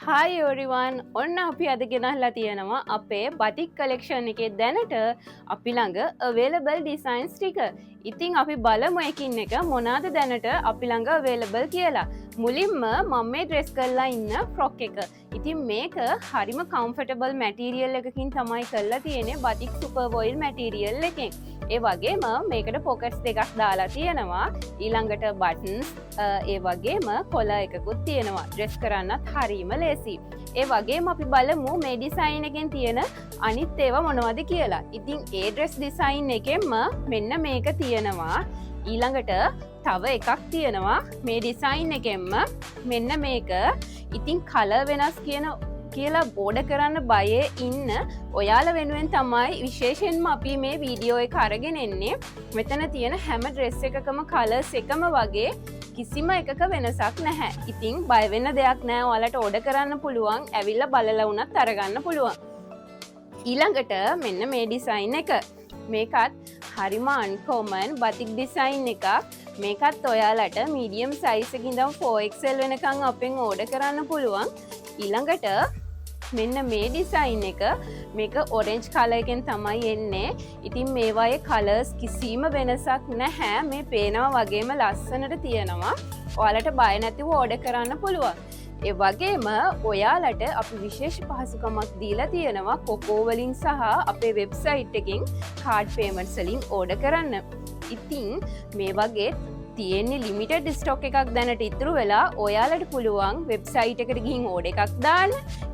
Hi everyone ඔන්න අපි අද ගෙනහලා තියෙනවා අපේ බතික් කලෙක්ෂන් එකේ දැනට අපි ළඟ අවේලබල් ඩිසයින්ස් ටික. ඉතින් අපි බලමු එකින් එක මොනවාද දැනට අපි ළඟ අවේලබල් කියලා. මුලින්ම මම මේ ඩ්‍රෙස් කරලා ඉන්න ෆ්‍රොක් එක. ඉතින් මේක හරිම කම්ෆර්ටබල් මැටීරියල් එකකින් තමයි කරලා තියෙන්නේ බතික් සුපර් වොයිල් මැටීරියල් එකෙන්. ඒ වගේම මේකට පොකට්ස් දෙකක් දාලා තියෙනවා. ඊළඟට බටන්ස් ඒ වගේම කොල එකකුත් තියෙනවා. ඩ්‍රෙස් කරන්නත් හරිම ලේසි. ඒ වගේම අපි බලමු මේ ඩිසයින් එකෙන් තියෙන අනිත් ඒවා මොනවද කියලා. ඉතින් ඒ ඩ්‍රෙස් ඩිසයින් එකෙන්ම මෙන්න මේක තියෙනවා. ඊළඟට තව එකක් තියෙනවා මේ ඩිසයින් එකෙන්ම මෙන්න මේක. ඉතින් කලර් වෙනස් කියලා බෝඩ කරන්න බයේ ඉන්න ඔයාල වෙනුවෙන් තමයි විශේෂයෙන්ම අපි මේ වීඩියෝ එක අරගෙන එන්නේ. මෙතන තියෙන හැම ඩ්‍රෙස් එකකම කලර්ස් එකම වගේ කිසිම එකක වෙනසක් නැහැ. ඉතින් බය වෙන්න දෙයක් නැහැ. ඔයාලට ඕඩර් කරන්න පුළුවන්. ඇවිල්ලා බලලා වුණත් අරගන්න පුළුවන්. ඊළඟට මෙන්න මේ ඩිසයින් එක. මේකත් හරිම අන්කොමන් බතික් ඩිසයින් එකක්. මේකත් ඔයාලට මීඩියම් සයිස් එකකින් ඉඳන් 4XL වෙනකන් අපෙන් ඕඩර් කරන්න පුළුවන්. ඊළඟට මෙන්න මේ ඩිසයින් එක මේක ඔරෙන්ජ් කලර් එකෙන් තමයි එන්නේ. ඉතින් මේවායේ කලර්ස් කිසිම වෙනසක් නැහැ. මේ පේනවා වගේම ලස්සනට තියෙනවා. ඔයාලට බය නැතිව ඕඩර් කරන්න පුළුවන්. ඒ වගේම ඔයාලට අපි විශේෂ පහසුකමක් දීලා තියෙනවා කොකෝ වලින් සහ අපේ වෙබ්සයිට් එකෙන් කාඩ් පේමන්ට්ස් වලින් ඕඩර් කරන්න. ඉතින් මේ වගේ තියෙන්නේ ලිමිටඩ් ස්ටොක් එකක් දැනට ඉතුරු වෙලා ඔයාලට පුළුවන් වෙබ්සයිට් එකට ගිහින් ඕඩර් එකක් දාන්න.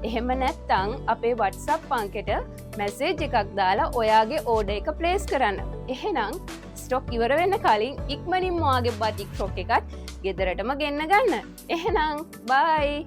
එහෙම නැත්නම් අපේ WhatsApp අංකයට මැසේජ් එකක් දාලා ඔයාගේ ඕඩර් එක ප්ලේස් කරන්න. එහෙනම් ස්ටොක් ඉවර වෙන්න කලින් ඉක්මනින්ම ඔයාගේ බතික් ෆ්‍රොක් එකත් ගෙදරටම ගෙන්න ගන්න. එහෙනම් බයි.